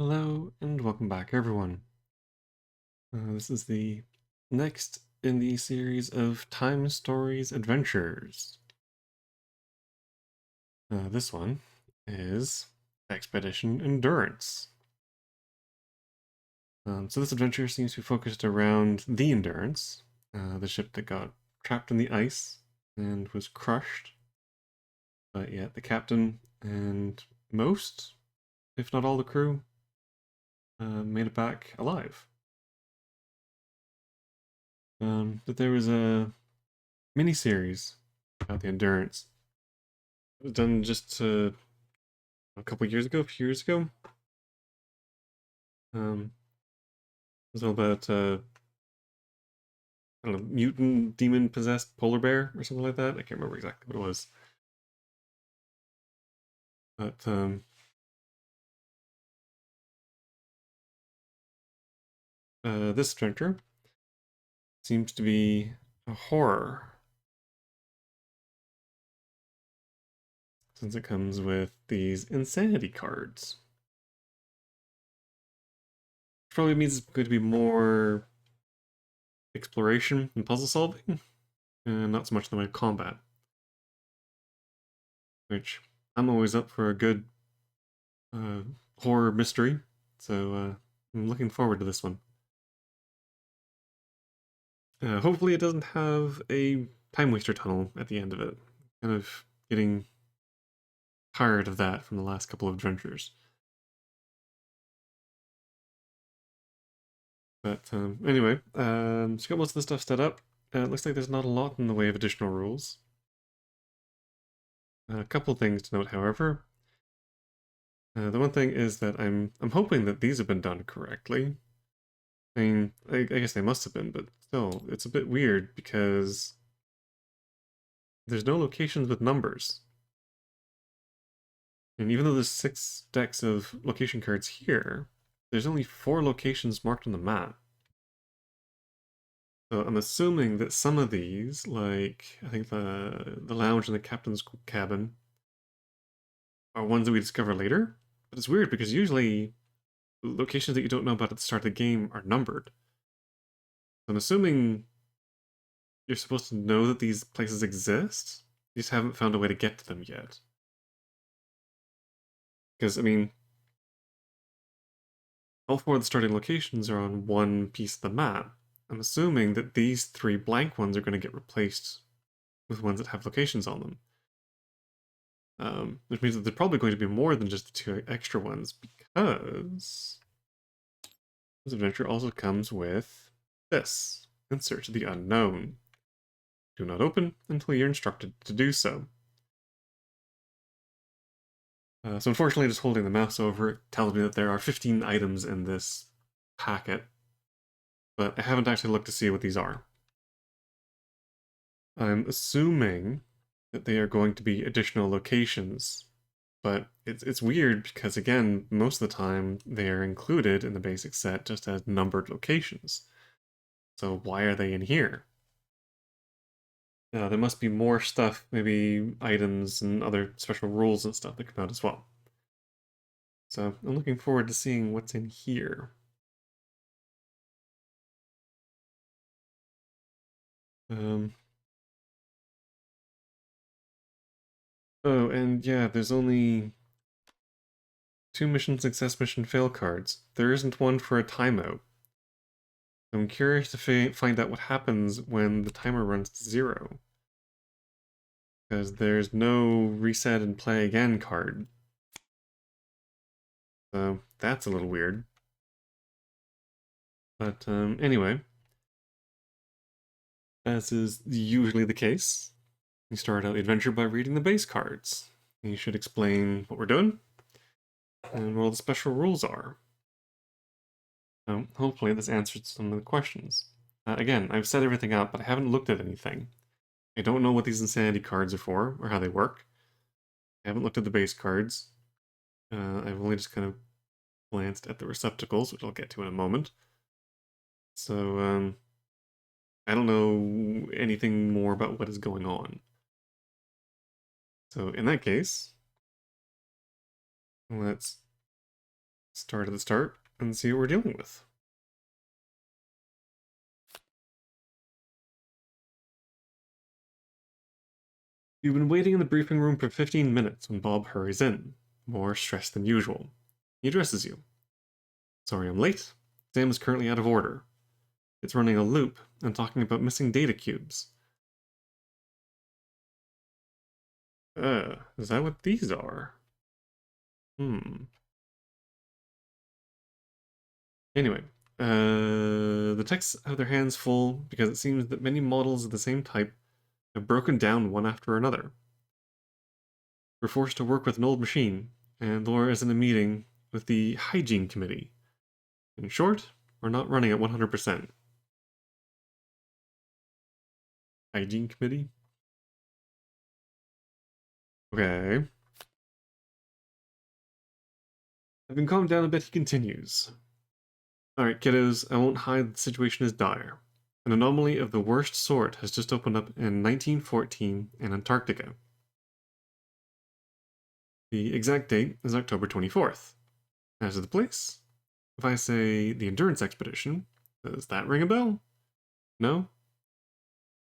Hello and welcome back, everyone. This is the next in the series of Time Stories Adventures. This one is Expedition Endurance. So this adventure seems to be focused around the Endurance, the ship that got trapped in the ice and was crushed. But yet the captain and most, if not all the crew, made it back alive. But there was a mini-series about the Endurance. It was done just a couple years ago, a few years ago. It was all about, I don't know, mutant, demon-possessed polar bear or something like that. I can't remember exactly what it was. But, this adventure seems to be a horror, since it comes with these insanity cards. Which probably means it's going to be more exploration and puzzle solving, and not so much in the way of combat. Which I'm always up for a good horror mystery, so I'm looking forward to this one. Hopefully, it doesn't have a time waster tunnel at the end of it. Kind of getting tired of that from the last couple of adventures. But anyway, so got most of the stuff set up. It looks like there's not a lot in the way of additional rules. A couple things to note, however. The one thing is that I'm hoping that these have been done correctly. I mean, I guess they must have been, but still, it's a bit weird because there's no locations with numbers. And even though there's 6 decks of location cards here, there's only 4 locations marked on the map. So I'm assuming that some of these, like I think the lounge and the captain's cabin, are ones that we discover later. But it's weird because usually locations that you don't know about at the start of the game are numbered. So I'm assuming you're supposed to know that these places exist. You just haven't found a way to get to them yet. Because I mean, all 4 of the starting locations are on one piece of the map. I'm assuming that these 3 blank ones are going to get replaced with ones that have locations on them. Which means that there's probably going to be more than just the 2 extra ones, because this adventure also comes with this, In Search of the Unknown. Do not open until you're instructed to do so. So unfortunately, just holding the mouse over it tells me that there are 15 items in this packet, but I haven't actually looked to see what these are. I'm assuming that they are going to be additional locations, but it's weird because, again, most of the time they are included in the basic set just as numbered locations. So why are they in here? There must be more stuff, maybe items and other special rules and stuff that come out as well. So I'm looking forward to seeing what's in here. Um, oh, and yeah, there's only 2 mission success, mission fail cards. There isn't one for a timeout. I'm curious to find out what happens when the timer runs to 0. Because there's no reset and play again card. So that's a little weird. But anyway, as is usually the case, we start out the adventure by reading the base cards. You should explain what we're doing and what all the special rules are. Hopefully this answers some of the questions. Again, I've set everything up, but I haven't looked at anything. I don't know what these insanity cards are for or how they work. I haven't looked at the base cards. I've only just kind of glanced at the receptacles, which I'll get to in a moment. So, I don't know anything more about what is going on. So, in that case, let's start at the start and see what we're dealing with. You've been waiting in the briefing room for 15 minutes when Bob hurries in, more stressed than usual. He addresses you. Sorry I'm late. Sam is currently out of order. It's running a loop and talking about missing data cubes. Is that what these are? Anyway, the techs have their hands full because it seems that many models of the same type have broken down one after another. We're forced to work with an old machine, and Laura is in a meeting with the hygiene committee. In short, we're not running at 100%. Hygiene committee? Okay. Having calmed down a bit, he continues. Alright, kiddos, I won't hide the situation is dire. An anomaly of the worst sort has just opened up in 1914 in Antarctica. The exact date is October 24th. As of the place, if I say the Endurance Expedition, does that ring a bell? No?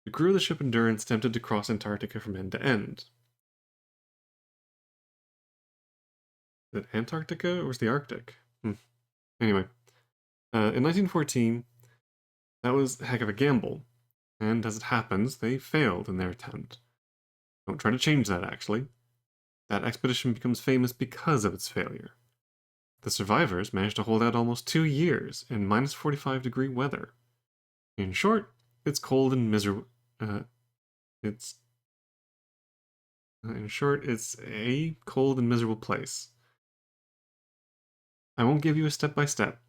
The crew of the ship Endurance attempted to cross Antarctica from end to end. Is it Antarctica or was the Arctic? Anyway, in 1914, that was a heck of a gamble, and as it happens, they failed in their attempt. Don't try to change that, actually. That expedition becomes famous because of its failure. The survivors managed to hold out almost 2 years in minus 45-degree weather. In short, it's cold and miserable. In short, it's a cold and miserable place. I won't give you a step-by-step.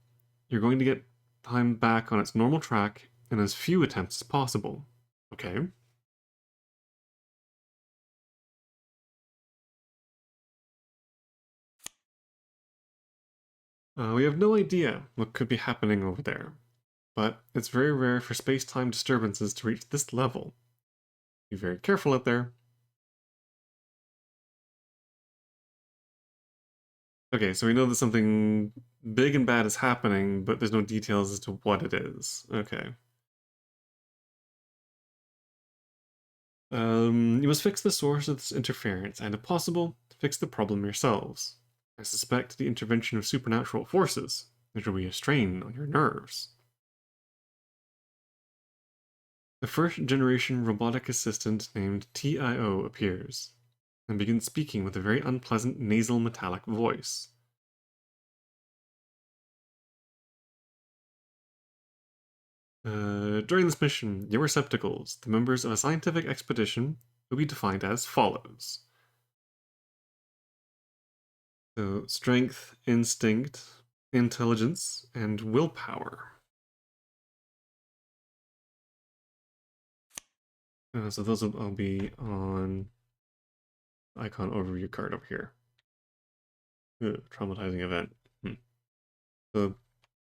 You're going to get time back on its normal track in as few attempts as possible. Okay? We have no idea what could be happening over there, but it's very rare for space-time disturbances to reach this level. Be very careful out there. Okay, so we know that something big and bad is happening, but there's no details as to what it is. Okay. You must fix the source of this interference, and if possible, fix the problem yourselves. I suspect the intervention of supernatural forces. There will be a strain on your nerves. The first generation robotic assistant named TIO appears and begins speaking with a very unpleasant nasal metallic voice. During this mission, your receptacles, the members of a scientific expedition, will be defined as follows. So, strength, instinct, intelligence, and willpower. So those will all be on icon overview card over here. Traumatizing event. So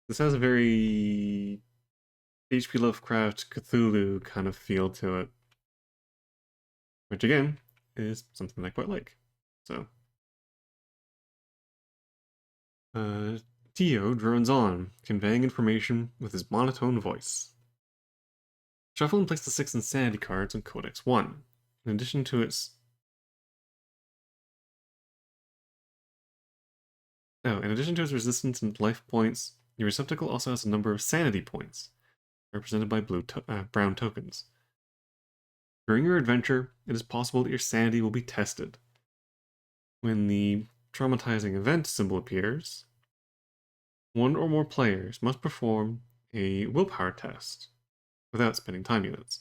this has a very H.P. Lovecraft Cthulhu kind of feel to it, which again is something I quite like. So Tio drones on, conveying information with his monotone voice. Shuffle and place the 6 insanity cards on Codex 1. In addition to its resistance and life points, your receptacle also has a number of sanity points, represented by brown tokens. During your adventure, it is possible that your sanity will be tested. When the traumatizing event symbol appears, one or more players must perform a willpower test without spending time units.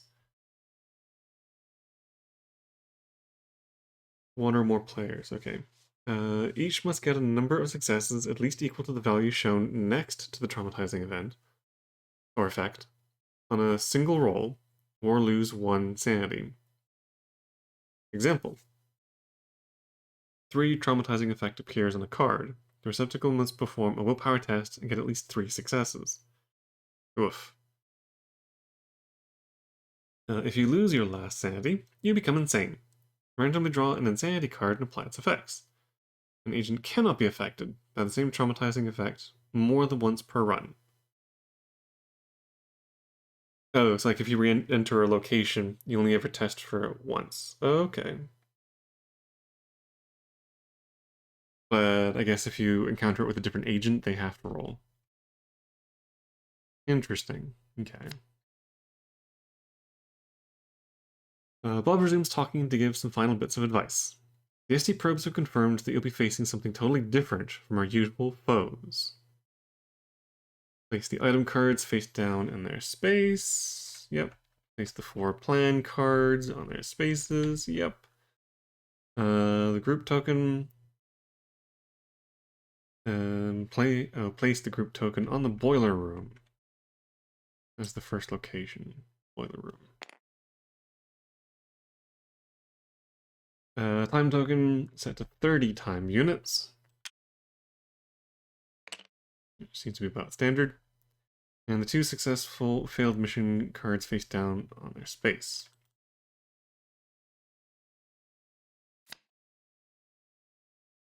One or more players, okay. Each must get a number of successes at least equal to the value shown next to the traumatizing event or effect on a single roll or lose 1 sanity. Example. 3 traumatizing effect appears on a card. The receptacle must perform a willpower test and get at least 3 successes. Oof. If you lose your last sanity, you become insane. Randomly draw an insanity card and apply its effects. An agent cannot be affected by the same traumatizing effect more than once per run. Oh, it's like if you re-enter a location, you only ever test for it once. Okay. But I guess if you encounter it with a different agent, they have to roll. Interesting. Okay. Bob resumes talking to give some final bits of advice. The SD probes have confirmed that you'll be facing something totally different from our usual foes. Place the item cards face down in their space. Yep. Place the 4 plan cards on their spaces. Yep. The group token. Place the group token on the boiler room. That's the first location. Boiler room. Time token set to 30 time units. Which seems to be about standard. And the 2 successful failed mission cards face down on their space.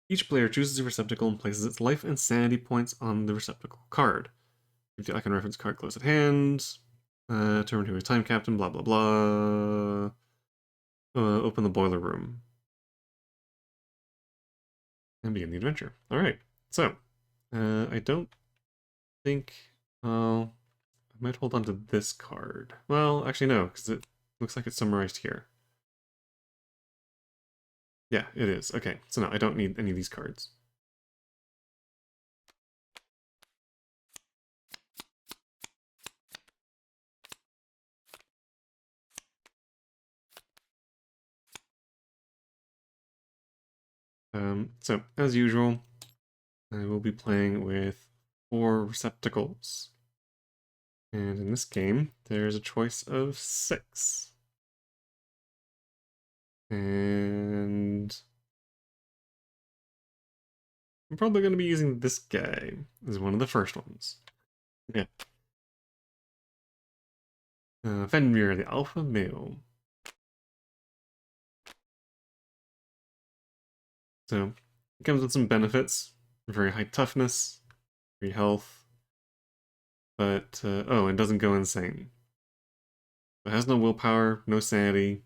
Each player chooses a receptacle and places its life and sanity points on the receptacle card. If the icon reference card close at hand, determine who is time captain, blah blah blah. Open the boiler room. And begin the adventure. Alright, so, I don't think, I might hold on to this card. Well, actually no, because it looks like it's summarized here. Yeah, it is. Okay, so no, I don't need any of these cards. So, as usual, I will be playing with 4 receptacles. And in this game, there's a choice of 6. And I'm probably going to be using this guy as one of the first ones. Okay. Fenrir, the alpha male. So, it comes with some benefits. Very high toughness, free health, but, oh, it doesn't go insane. It has no willpower, no sanity.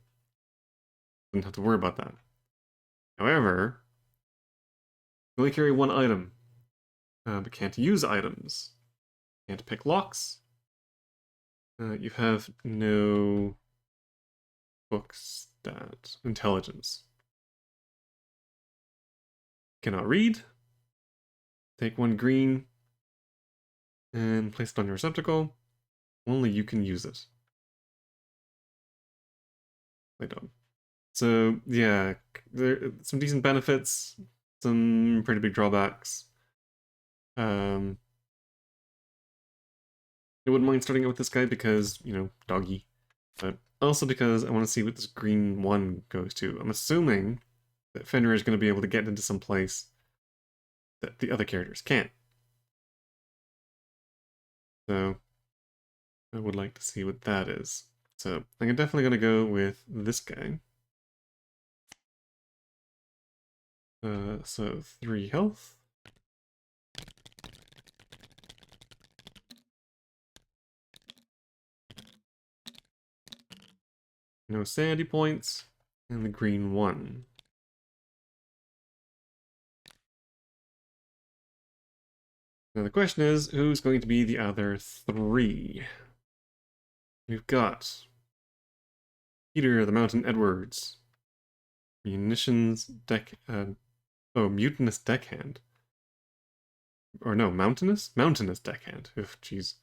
Didn't have to worry about that. However, you only carry 1 item, but can't use items. Can't pick locks. You have no books that intelligence. Cannot read. Take 1 green and place it on your receptacle. Only you can use it. I don't. So yeah, there are some decent benefits, some pretty big drawbacks. I wouldn't mind starting out with this guy because, you know, doggy. But also because I want to see what this green one goes to. I'm assuming that Fenrir is going to be able to get into some place that the other characters can't. So I would like to see what that is. So I'm definitely going to go with this guy. So 3 health. No sanity points, and the green 1. Now the question is, who's going to be the other 3? We've got Peter the Mountain Edwards, Munitions Mutinous Deckhand. Or no, Mountainous Deckhand. Oof, jeez.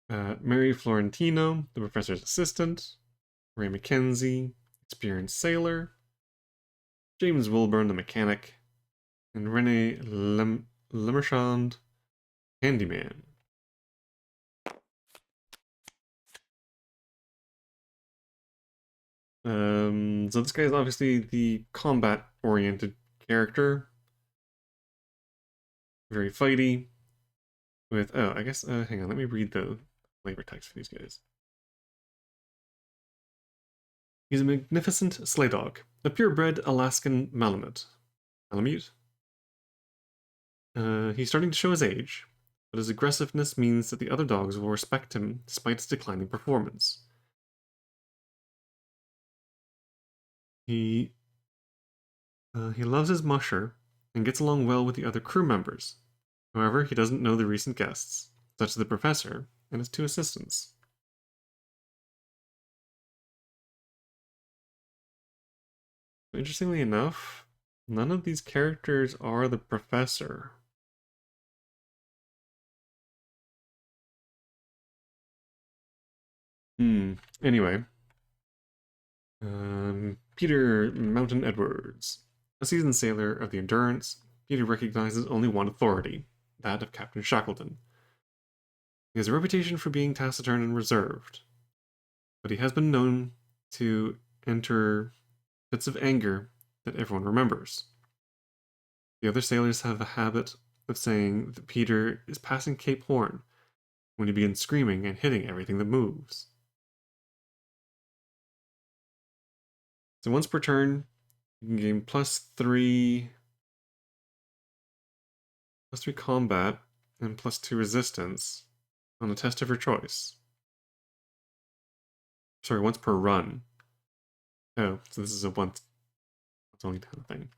Mary Florentino, the professor's assistant. Ray Mackenzie, experienced sailor. James Wilburn, the mechanic. And Rene Lemarchand, handyman. So this guy is obviously the combat-oriented character. Very fighty. With, oh, I guess, hang on, let me read the flavor text for these guys. He's a magnificent sleigh dog, a purebred Alaskan Malamute. Malamute. He's starting to show his age, but his aggressiveness means that the other dogs will respect him despite his declining performance. He loves his musher and gets along well with the other crew members. However, he doesn't know the recent guests, such as the professor and his two assistants. Interestingly enough, none of these characters are the professor. Anyway. Peter Mountain Edwards. A seasoned sailor of the Endurance, Peter recognizes only one authority, that of Captain Shackleton. He has a reputation for being taciturn and reserved, but he has been known to enter fits of anger that everyone remembers. The other sailors have a habit of saying that Peter is passing Cape Horn when he begins screaming and hitting everything that moves. So once per turn, you can gain +3 combat and +2 resistance on a test of your choice. Sorry, once per run. Oh, so this is a once only kind of thing.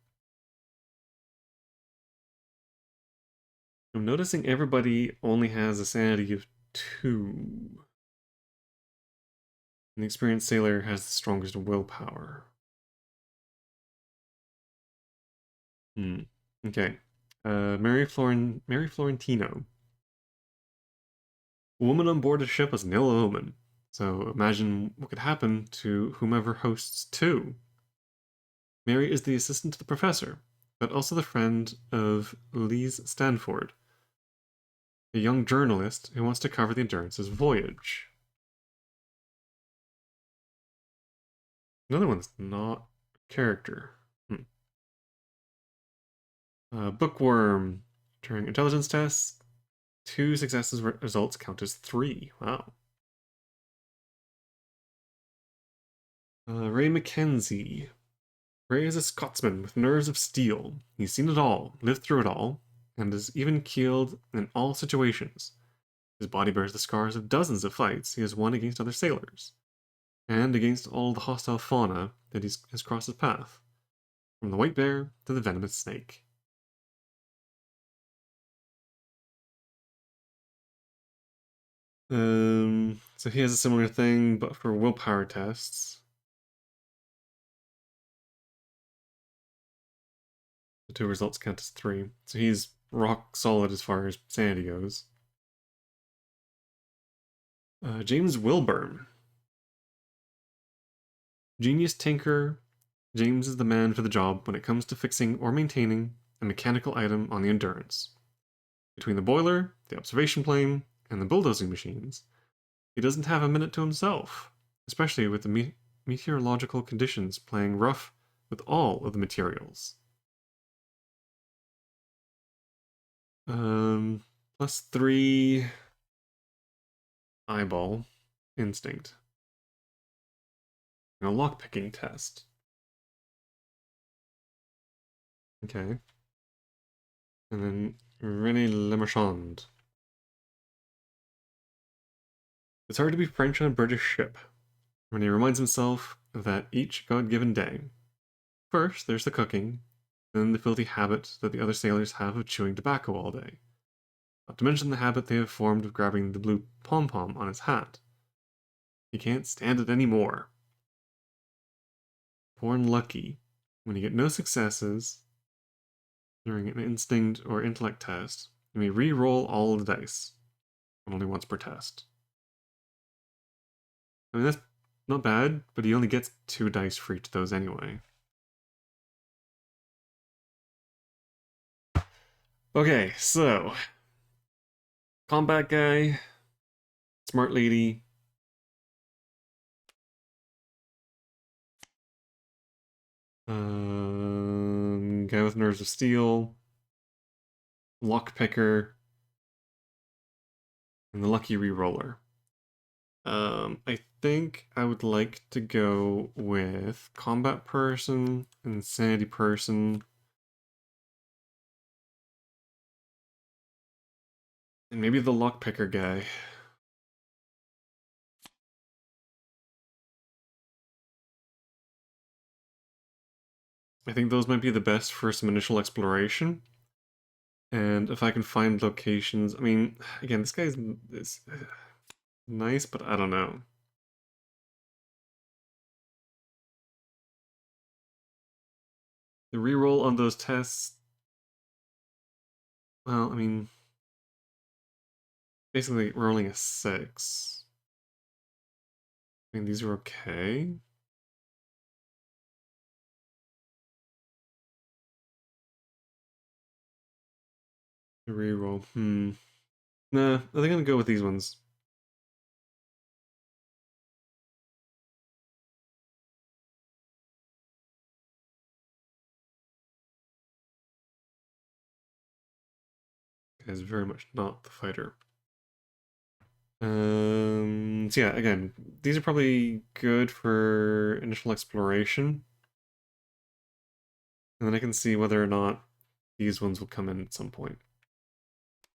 I'm noticing everybody only has a sanity of 2. And the experienced sailor has the strongest willpower. Okay. Mary Florentino. A woman on board a ship is an ill omen. So imagine what could happen to whomever hosts 2. Mary is the assistant to the professor, but also the friend of Lise Stanford, a young journalist who wants to cover the Endurance's voyage. Another one's not a character. Bookworm. During intelligence tests, 2 successes results count as 3. Wow. Ray Mackenzie. Ray is a Scotsman with nerves of steel. He's seen it all, lived through it all, and is even keeled in all situations. His body bears the scars of dozens of fights he has won against other sailors, and against all the hostile fauna that has crossed his path, from the white bear to the venomous snake. So he has a similar thing, but for willpower tests. The 2 results count as 3. So he's rock solid as far as sanity goes. James Wilburn. Genius tinker, James is the man for the job when it comes to fixing or maintaining a mechanical item on the Endurance. Between the boiler, the observation plane, and the bulldozing machines, he doesn't have a minute to himself, especially with the meteorological conditions playing rough with all of the materials. +3 eyeball instinct. And a lockpicking test. Okay. And then René Lemarchand. It's hard to be French on a British ship, when he reminds himself that each God-given day. First, there's the cooking, then the filthy habit that the other sailors have of chewing tobacco all day. Not to mention the habit they have formed of grabbing the blue pom-pom on his hat. He can't stand it anymore. Poor unlucky, when you get no successes during an instinct or intellect test, you may re-roll all of the dice, but only once per test. I mean, that's not bad, but he only gets 2 dice for each of those anyway. Okay, so combat guy, smart lady, guy with nerves of steel, lockpicker, and the lucky reroller. I think I would like to go with combat person, insanity person, And maybe the lockpicker guy. I think those might be the best for some initial exploration. And if I can find locations, I mean, again, this guy's is nice, but I don't know. The reroll on those tests, well, I mean, basically rolling a 6. I mean, these are okay. The reroll, Nah, I think I'm gonna go with these ones. Guy's very much not the fighter. So yeah, again, these are probably good for initial exploration. And then I can see whether or not these ones will come in at some point.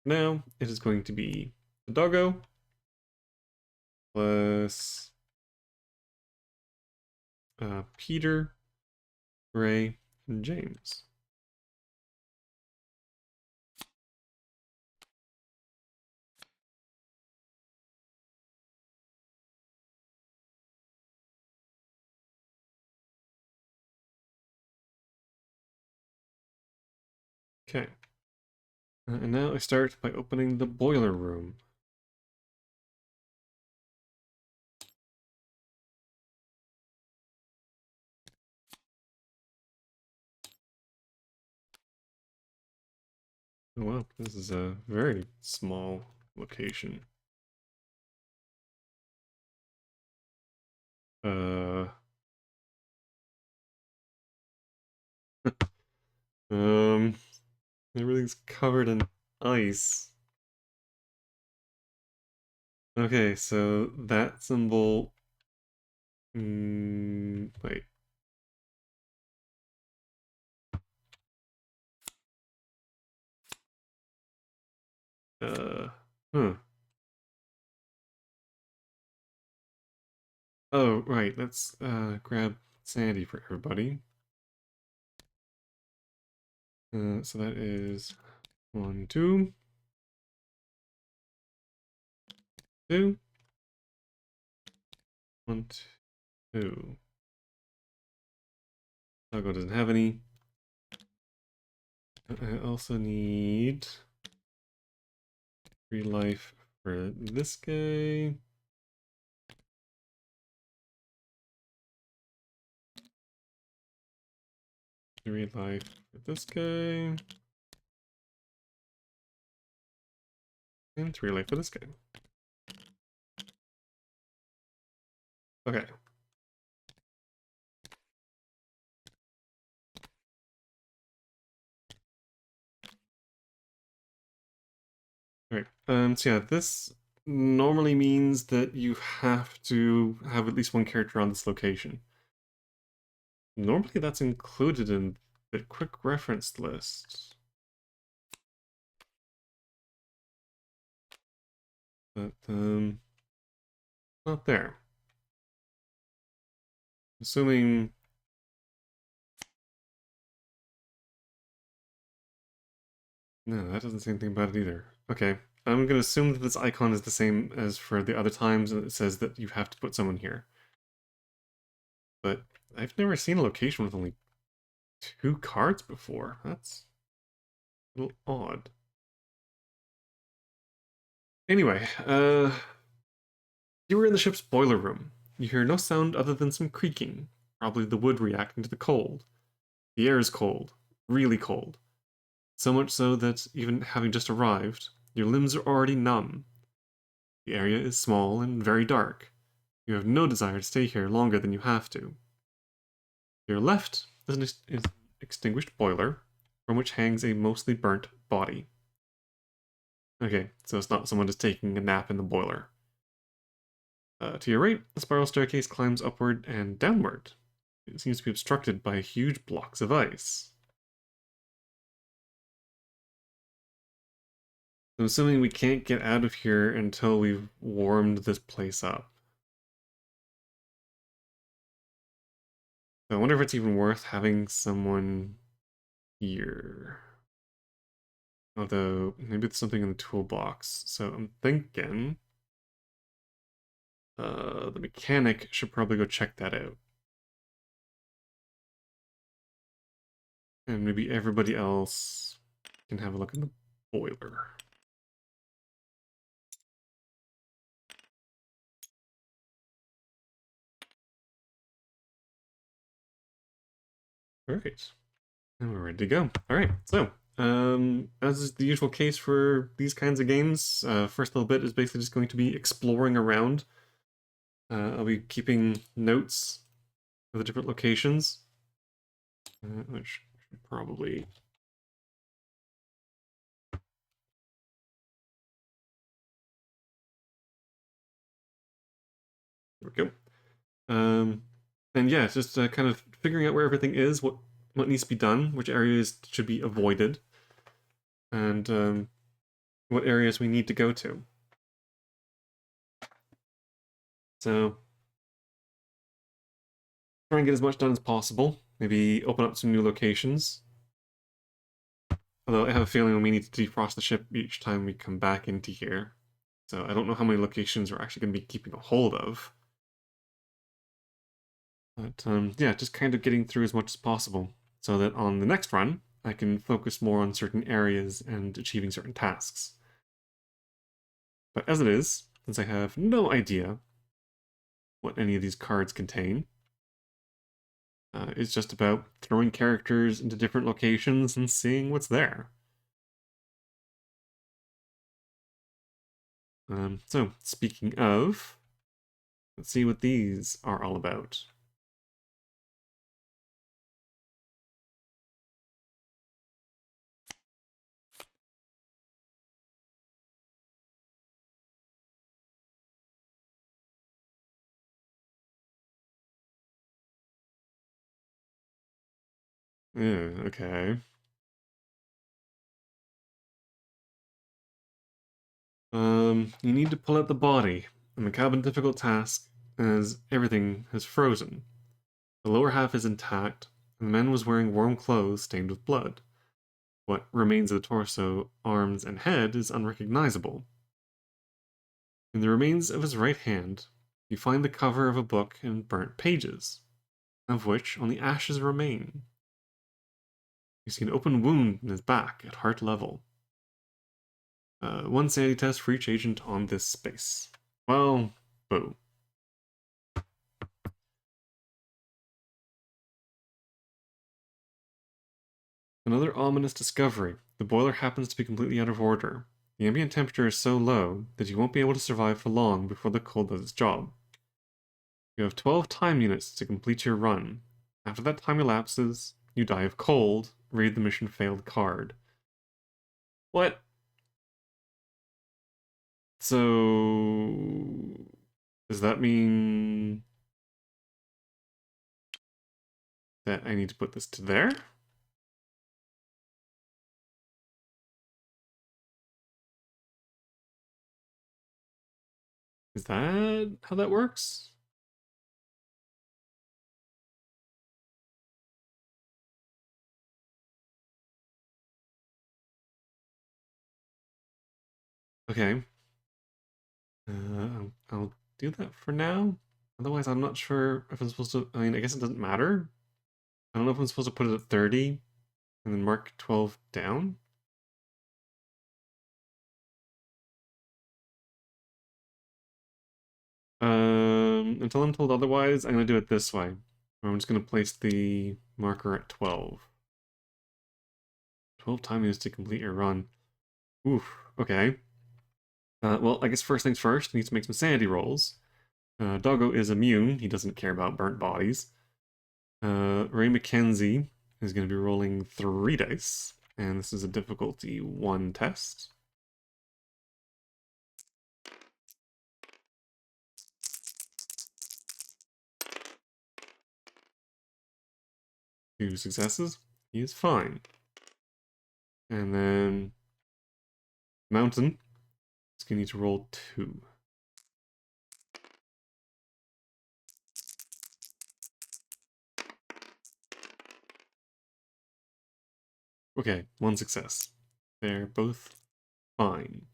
Now, it is going to be the doggo plus Peter, Ray, and James. Okay. And now I start by opening the boiler room. Oh wow, this is a very small location. Uh, um, everything's covered in ice. Okay, so that symbol. Wait. Uh, huh. Oh, right. Let's grab Sandy for everybody. So that is 1, 2, 2, 1, 2. Doggo doesn't have any. I also need 3 life for this guy. Three life for this guy. And 3 life for this guy. Okay. Alright. So yeah, this normally means that you have to have at least one character on this location. Normally that's included in the quick reference list. But not there. Assuming no, that doesn't say anything about it either. Okay. I'm gonna assume that this icon is the same as for the other times, and it says that you have to put someone here. But I've never seen a location with only 2 cards before. That's a little odd. Anyway, you were in the ship's boiler room. You hear no sound other than some creaking, probably the wood reacting to the cold. The air is cold, really cold. So much so that even having just arrived, your limbs are already numb. The area is small and very dark. You have no desire to stay here longer than you have to. To your left is an extinguished boiler, from which hangs a mostly burnt body. Okay, so it's not someone just taking a nap in the boiler. To your right, the spiral staircase climbs upward and downward. It seems to be obstructed by huge blocks of ice. I'm assuming we can't get out of here until we've warmed this place up. So I wonder if it's even worth having someone here. Although, maybe it's something in the toolbox. So I'm thinking the mechanic should probably go check that out. And maybe everybody else can have a look in the boiler. All right. And we're ready to go. All right, so as is the usual case for these kinds of games, first little bit is basically just going to be exploring around. I'll be keeping notes of the different locations, which should probably... There we go. And yeah, it's just kind of figuring out where everything is, what needs to be done, which areas should be avoided, and what areas we need to go to. So try and get as much done as possible. Maybe open up some new locations. Although I have a feeling we need to defrost the ship each time we come back into here. So I don't know how many locations we're actually going to be keeping a hold of. But yeah, just kind of getting through as much as possible so that on the next run, I can focus more on certain areas and achieving certain tasks. But as it is, since I have no idea what any of these cards contain, it's just about throwing characters into different locations and seeing what's there. So, speaking of, let's see what these are all about. Yeah, okay. You need to pull out the body. A macabre and difficult task, as everything has frozen. The lower half is intact, and the man was wearing warm clothes stained with blood. What remains of the torso, arms, and head is unrecognizable. In the remains of his right hand, you find the cover of a book and burnt pages, of which only ashes remain. You see an open wound in his back at heart level. One sanity test for each agent on this space. Well, boo. Another ominous discovery. The boiler happens to be completely out of order. The ambient temperature is so low that you won't be able to survive for long before the cold does its job. You have 12 time units to complete your run. After that time elapses, you die of cold. Read the mission failed card. What? So... does that mean that I need to put this to there? Is that how that works? Okay. I'll do that for now. Otherwise, I'm not sure if I'm supposed to... I mean, I guess it doesn't matter. I don't know if I'm supposed to put it at 30 and then mark 12 down. Until I'm told otherwise, I'm going to do it this way. I'm just going to place the marker at 12. 12 time units to complete your run. Oof, okay. Well, I guess first things first, I need to make some sanity rolls. Doggo is immune. He doesn't care about burnt bodies. Ray McKenzie is going to be rolling 3 dice. And this is a difficulty 1 test. Two successes. He is fine. And then mountain. It's going to need to roll 2. Okay, 1 success. They're both fine.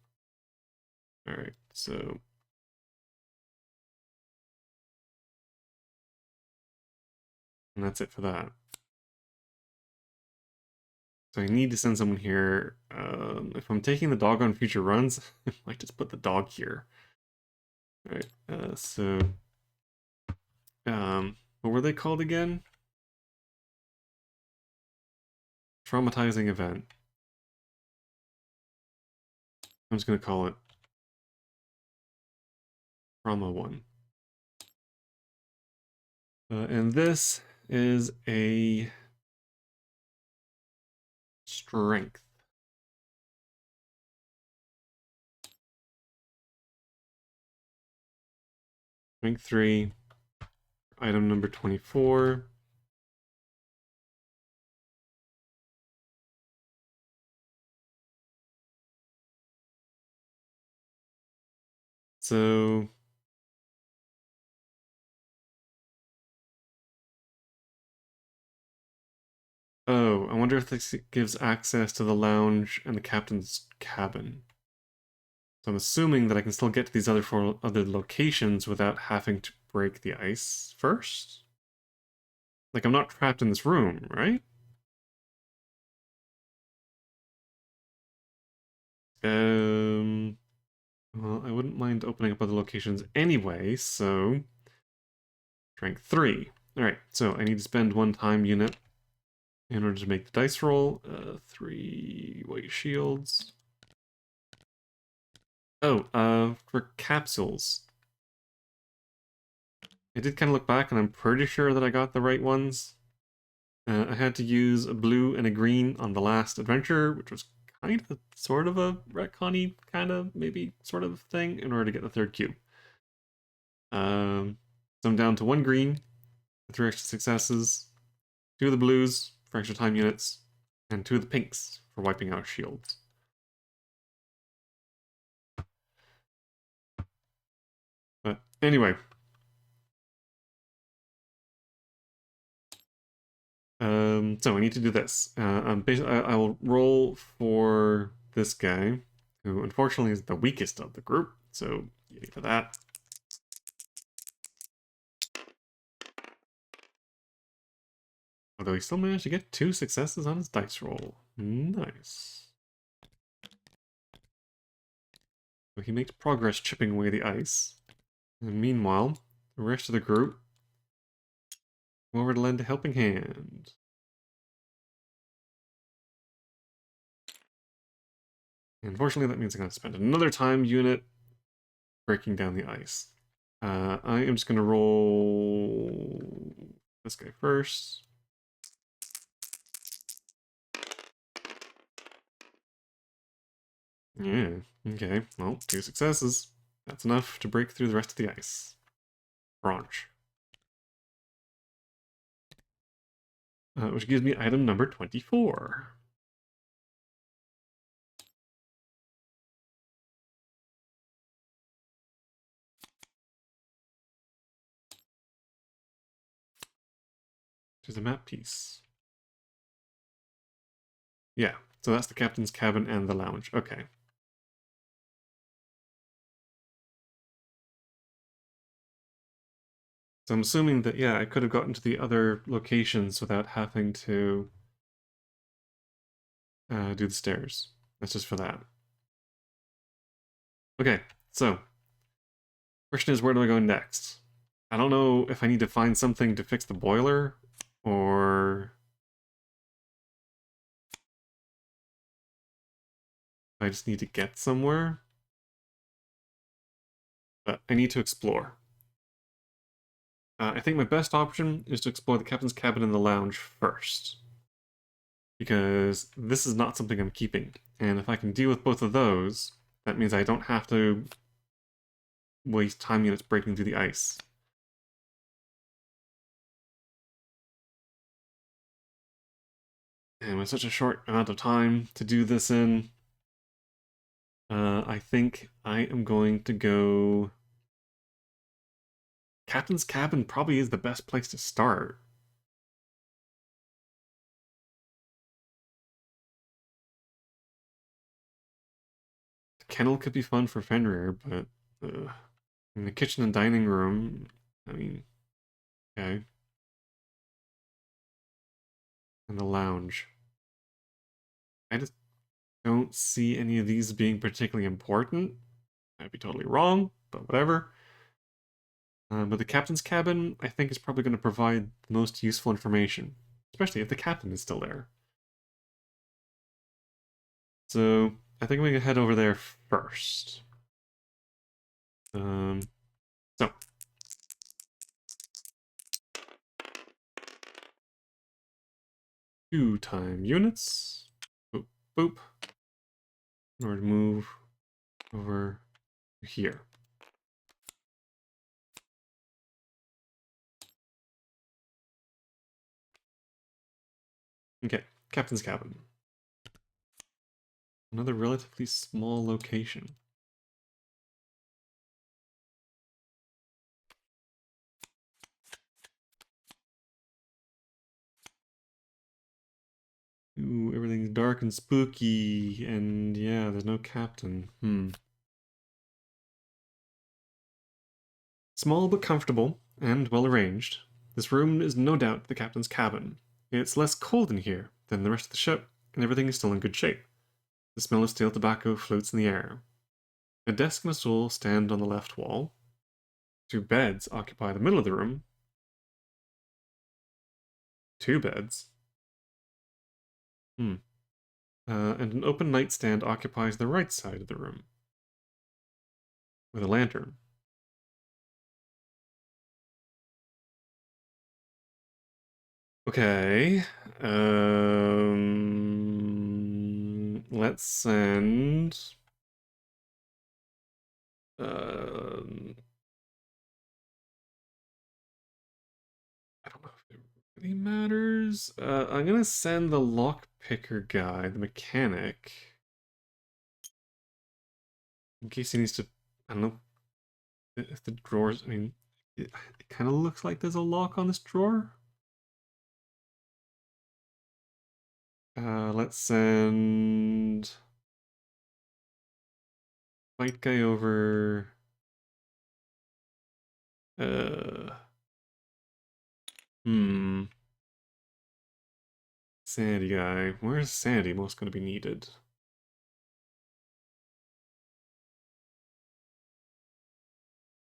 Alright, so... And that's it for that. So I need to send someone here. If I'm taking the dog on future runs, I might just put the dog here. Alright, what were they called again? Traumatizing event. I'm just going to call it Trauma 1. And this is a strength. Strength 3, item number 24. So... Oh, I wonder if this gives access to the lounge and the captain's cabin. So I'm assuming that I can still get to these other 4 other locations without having to break the ice first? Like, I'm not trapped in this room, right? Well, I wouldn't mind opening up other locations anyway, so... Strength 3. Alright, so I need to spend 1 time unit in order to make the dice roll. 3 white shields. Oh, for capsules. I did kind of look back, and I'm pretty sure that I got the right ones. I had to use a blue and a green on the last adventure, which was kind of sort of a retconny kind of maybe sort of thing in order to get the 3rd cube. So I'm down to 1 green, 3 extra successes, 2 of the blues for extra time units, and 2 of the pinks for wiping out shields. But anyway. So I need to do this. Basically, I will roll for this guy, who unfortunately is the weakest of the group, so yay for that. Although he still managed to get 2 successes on his dice roll. Nice. So he makes progress chipping away the ice. And meanwhile, the rest of the group come over to lend a helping hand. Unfortunately, that means I'm going to spend another time unit breaking down the ice. I am just going to roll this guy first. Yeah, okay. Well, 2 successes. That's enough to break through the rest of the ice. Branch. Which gives me item number 24. Which is a map piece. Yeah, so that's the captain's cabin and the lounge. Okay. So I'm assuming that, yeah, I could have gotten to the other locations without having to do the stairs. That's just for that. Okay, so question is, where do I go next? I don't know if I need to find something to fix the boiler, or I just need to get somewhere. But I need to explore. I think my best option is to explore the captain's cabin and the lounge first. Because this is not something I'm keeping. And if I can deal with both of those, that means I don't have to waste time units breaking through the ice. And with such a short amount of time to do this in, I think I am going to go... Captain's Cabin probably is the best place to start. The kennel could be fun for Fenrir, but in the kitchen and dining room, I mean, okay. And the lounge. I just don't see any of these being particularly important. I'd be totally wrong, but whatever. But the captain's cabin, I think, is probably going to provide the most useful information, especially if the captain is still there. So I think we can head over there first. Um, so 2 time units. Boop, boop. In order to move over here. Okay, captain's cabin. Another relatively small location. Ooh, everything's dark and spooky, and yeah, there's no captain. Small but comfortable, and well arranged, this room is no doubt the captain's cabin. It's less cold in here than the rest of the ship, and everything is still in good shape. The smell of stale tobacco floats in the air. A desk and a stool stand on the left wall. 2 beds occupy the middle of the room. 2 beds. And an open nightstand occupies the right side of the room, with a lantern. Okay. Let's send. Um, I don't know if it really matters. I'm gonna send the lockpicker guy, the mechanic, in case he needs to. I don't know if the drawers. I mean, it kind of looks like there's a lock on this drawer. Let's send fight guy over. Uh, hmm. Sandy guy. Where's Sandy most going to be needed?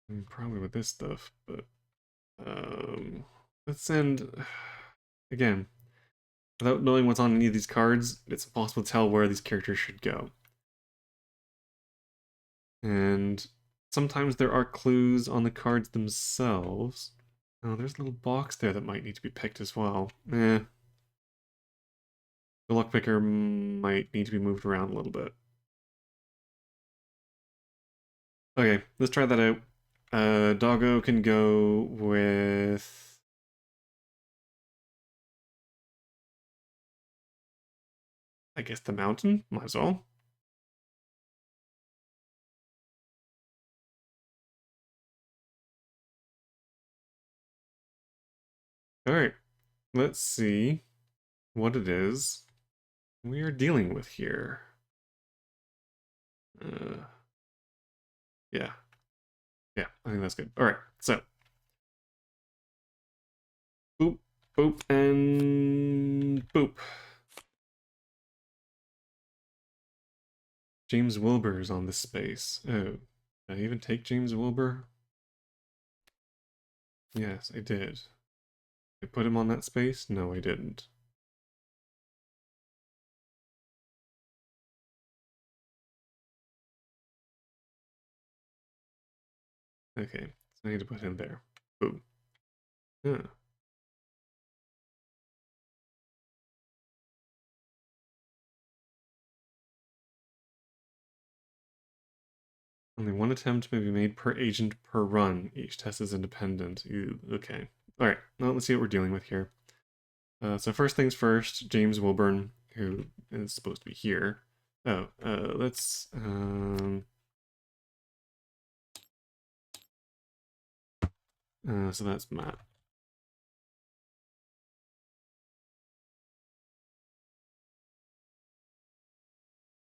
I mean, probably with this stuff, but let's send again. Without knowing what's on any of these cards, it's impossible to tell where these characters should go. And sometimes there are clues on the cards themselves. Oh, there's a little box there that might need to be picked as well. The lockpicker might need to be moved around a little bit. Okay, let's try that out. Doggo can go with... I guess the mountain? Might as well. Alright, let's see what it is we are dealing with here. Yeah. Yeah, I think that's good. Alright, so. Boop, boop, and boop. James Wilbur is on this space. Oh, did I even take James Wilbur? Yes, I did. I put him on that space? No, I didn't. Okay, so I need to put him there. Boom. Yeah. Only 1 attempt may be made per agent per run. Each test is independent. Ew, okay. Alright, well, let's see what we're dealing with here. So first things first, James Wilburn, who is supposed to be here. Oh, let's so that's map.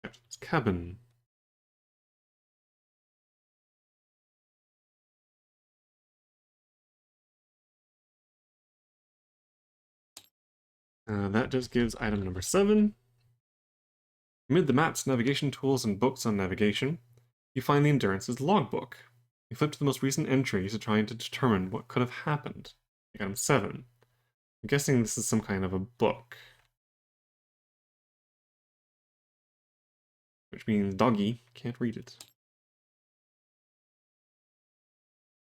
Captain's cabin. That just gives item number 7. Amid the maps, navigation tools, and books on navigation, you find the Endurance's logbook. You flip to the most recent entry to try to determine what could have happened. Item 7. I'm guessing this is some kind of a book. Which means doggy can't read it.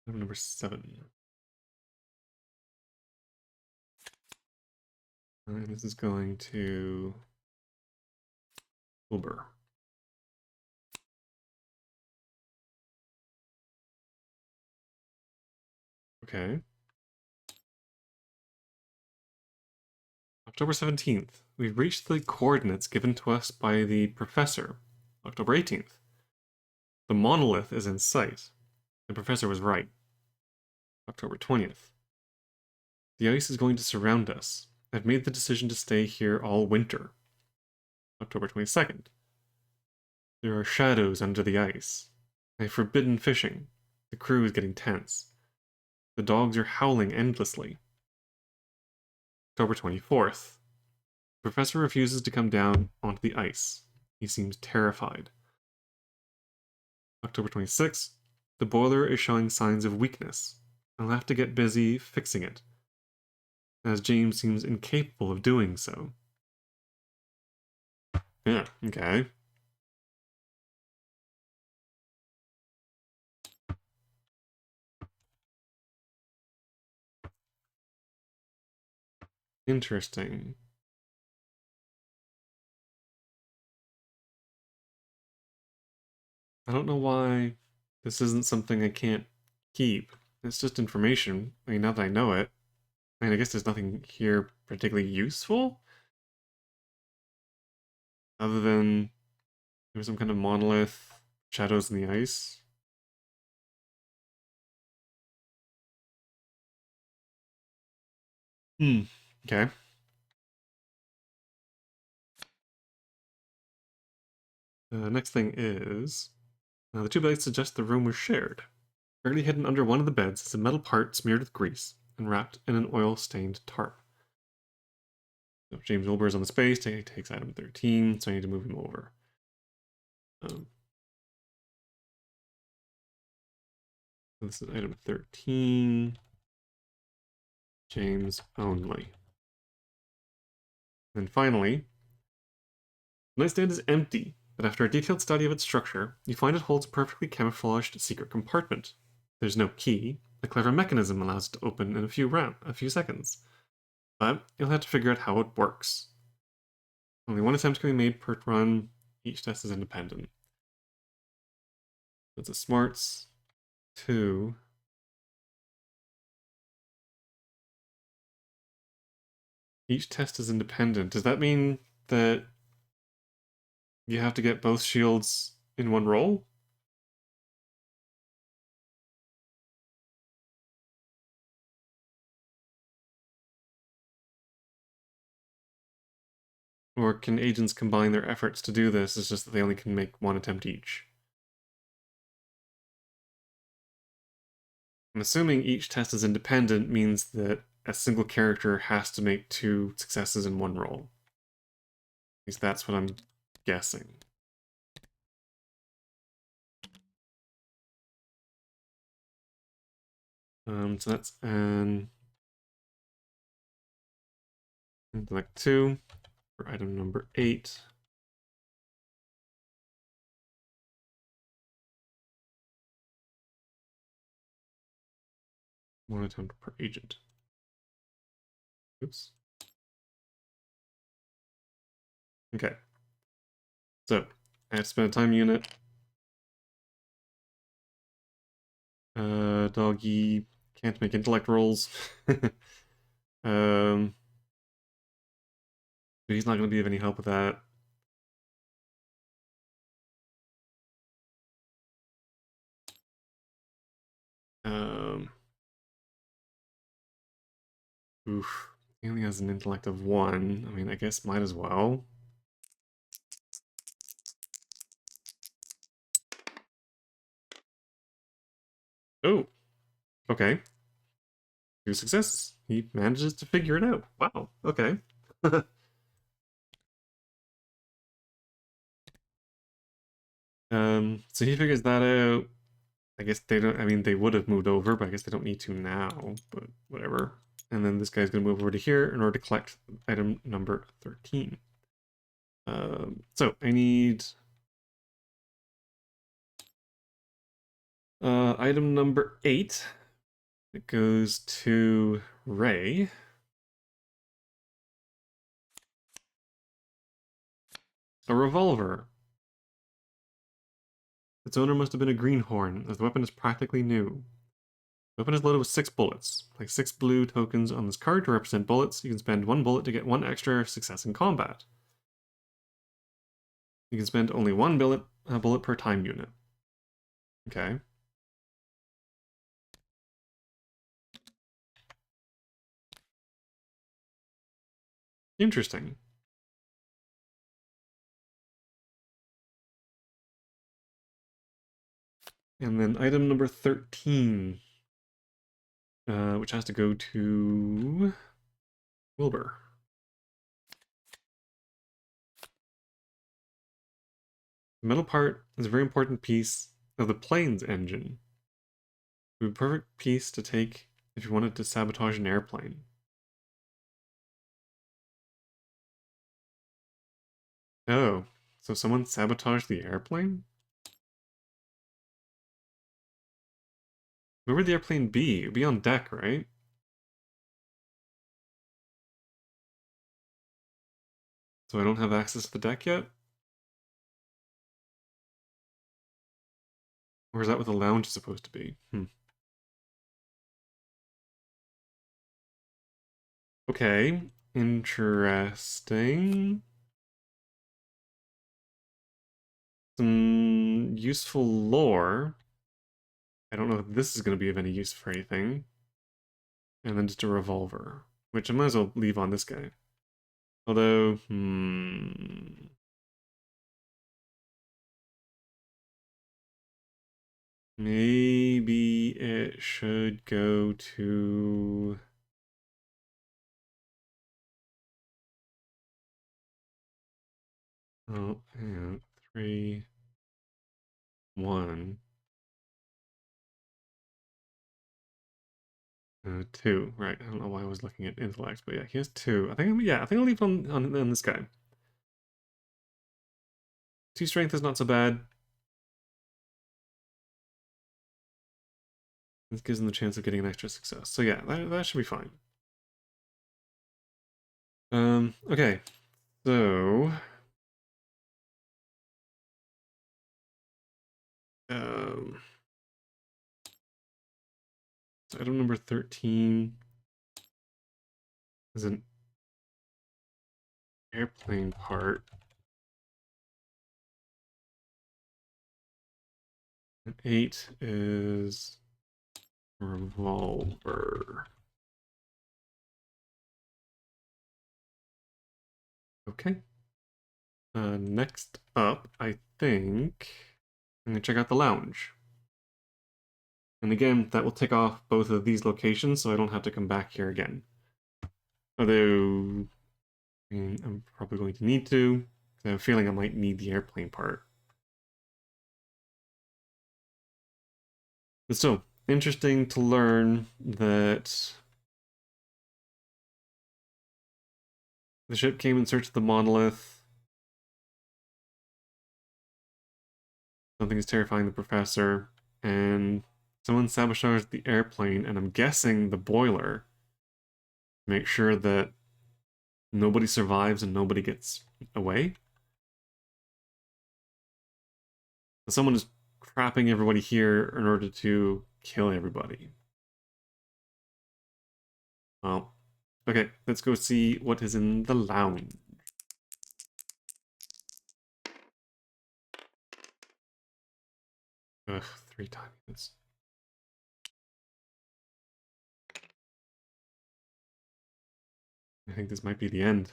Item number 7. And this is going to Wilbur. Okay. October 17th. We've reached the coordinates given to us by the professor. October 18th. The monolith is in sight. The professor was right. October 20th. The ice is going to surround us. I've made the decision to stay here all winter. October 22nd. There are shadows under the ice. I've forbidden fishing. The crew is getting tense. The dogs are howling endlessly. October 24th. The professor refuses to come down onto the ice. He seems terrified. October 26th. The boiler is showing signs of weakness. I'll have to get busy fixing it, as James seems incapable of doing so. Yeah, okay. Interesting. I don't know why this isn't something I can't keep. It's just information. I mean, now that I know it, I mean, I guess there's nothing here particularly useful, other than there's some kind of monolith, shadows in the ice. Hmm. Okay. Next thing is the two beds suggest the room was shared. Barely hidden under one of the beds is a metal part smeared with grease and wrapped in an oil-stained tarp. So James Wilbur is on the space. He takes item 13, so I need to move him over. This is item 13. James only. And finally, the nightstand is empty, but after a detailed study of its structure, you find it holds a perfectly camouflaged secret compartment. There's no key. A clever mechanism allows it to open in a few seconds. But you'll have to figure out how it works. Only one attempt can be made per run. Each test is independent. That's a smarts 2. Each test is independent. Does that mean that you have to get both shields in one roll? Or can agents combine their efforts to do this? It's just that they only can make one attempt each. I'm assuming each test is independent means that a single character has to make 2 successes in one roll. At least that's what I'm guessing. So that's an intellect 2 for item number 8. One attempt per agent. Oops. Okay. So, I have to spend a time unit. Doggy can't make intellect rolls. He's not going to be of any help with that. Oof. He only has an intellect of 1. I mean, I guess might as well. Oh, okay. 2 successes. He manages to figure it out. Wow, okay. So he figures that out. I guess they don't, I mean, they would have moved over, but I guess they don't need to now, but whatever. And then this guy's gonna move over to here in order to collect item number 13. So I need item number 8. It goes to Ray. A revolver. Its owner must have been a greenhorn, as the weapon is practically new. The weapon is loaded with 6 bullets. Like 6 blue tokens on this card to represent bullets, you can spend 1 bullet to get 1 extra success in combat. You can spend only 1 bullet per time unit. Okay. Interesting. And then item number 13, which has to go to Wilbur. The metal part is a very important piece of the plane's engine. It would be a perfect piece to take if you wanted to sabotage an airplane. Oh, so someone sabotaged the airplane? Where would the airplane be? It would be on deck, right? So I don't have access to the deck yet? Or is that what the lounge is supposed to be? Okay, interesting. Some useful lore. I don't know if this is going to be of any use for anything. And then just a revolver, which I might as well leave on this guy. Although, maybe it should go to... Oh, hang on. 3, 1. 2, right. I don't know why I was looking at intellect, but yeah, he has 2. I think, yeah, I think I'll leave on this guy. 2 strength is not so bad. This gives him the chance of getting an extra success. So yeah, that should be fine. Okay. So um so item number 13 is an airplane part. And 8 is a revolver. Okay. Next up, I think I'm gonna check out the lounge. And again, that will tick off both of these locations, so I don't have to come back here again. Although, I mean, I'm probably going to need to. I have a feeling I might need the airplane part. But still, interesting to learn that the ship came in search of the monolith. Something is terrifying the professor, and someone sabotaged the airplane, and I'm guessing the boiler. Make sure that nobody survives and nobody gets away. Someone is trapping everybody here in order to kill everybody. Well, okay, let's go see what is in the lounge. Ugh, 3 times. I think this might be the end.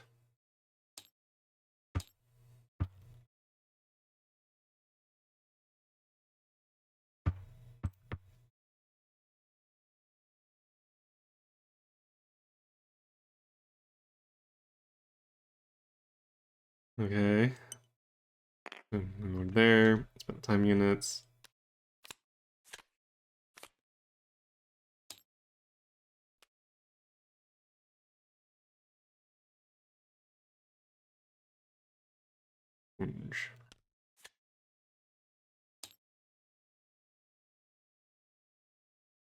Okay. Over there. Spend time units. Orange.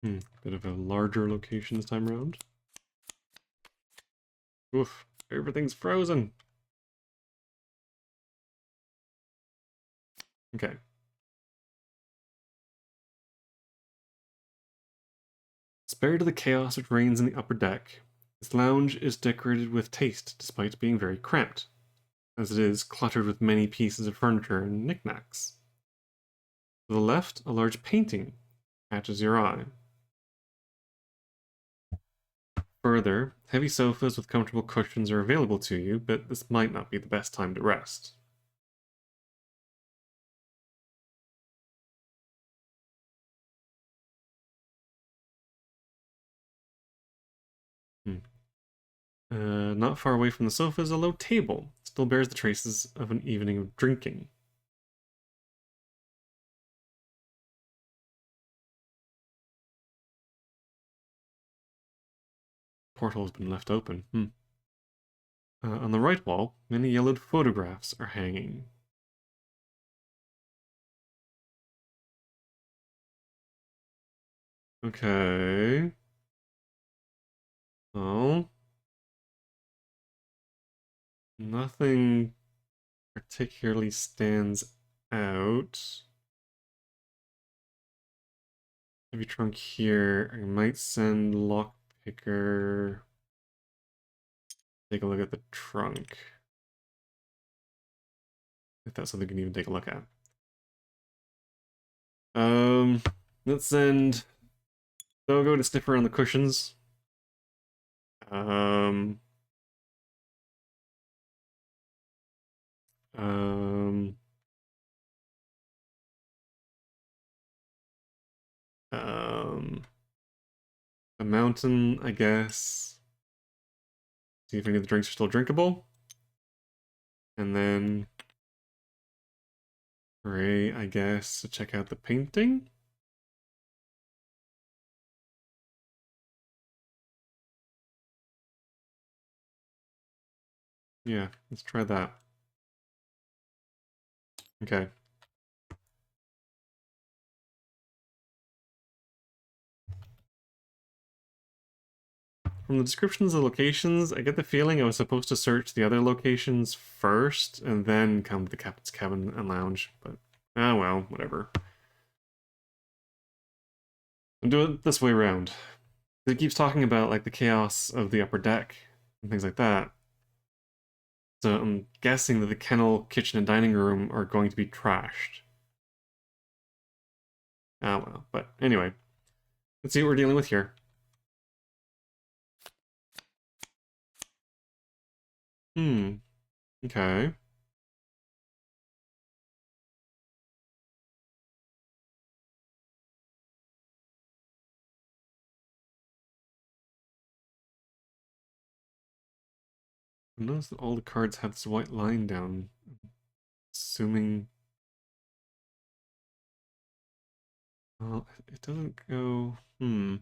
Bit of a larger location this time around. Oof. Everything's frozen. Okay. Spared to the chaos which reigns in the upper deck, this lounge is decorated with taste despite being very cramped, as it is cluttered with many pieces of furniture and knickknacks. To the left, a large painting catches your eye. Further, heavy sofas with comfortable cushions are available to you, but this might not be the best time to rest. Hmm. Not far away from the sofa is a low table. Still bears the traces of an evening of drinking. Portal has been left open. On the right wall, many yellowed photographs are hanging. Okay. Oh. Nothing particularly stands out. Heavy trunk here. I might send lockpicker. Take a look at the trunk. If that's something you can even take a look at. Um, let's send Dogo to sniff around the cushions. Um, um, um, a mountain, I guess. See if any of the drinks are still drinkable. And then Ray, I guess, to check out the painting. Yeah, let's try that. Okay. From the descriptions of the locations, I get the feeling I was supposed to search the other locations first and then come to the captain's cabin and lounge, but well, whatever. I'll do it this way around. It keeps talking about like the chaos of the upper deck and things like that. So I'm guessing that the kennel, kitchen, and dining room are going to be trashed. Well, but anyway, let's see what we're dealing with here. Okay. I notice that all the cards have this white line down. Assuming... Well, it doesn't go... Maybe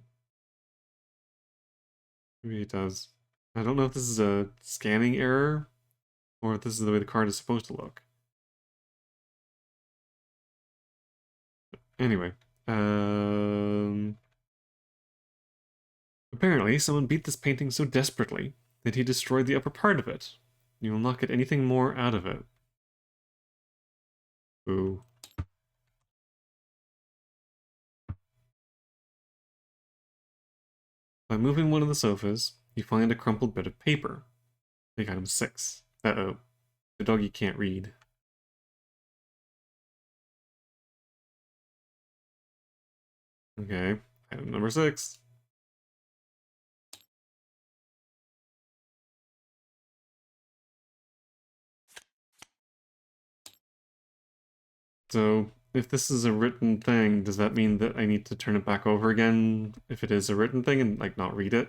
it does. I don't know if this is a scanning error, or if this is the way the card is supposed to look. Anyway. Apparently, someone beat this painting so desperately that he destroyed the upper part of it. You will not get anything more out of it. Ooh. By moving one of the sofas, you find a crumpled bit of paper. Take item 6. Uh-oh. The doggy can't read. Okay. Item number 6. So if this is a written thing, does that mean that I need to turn it back over again if it is a written thing and like not read it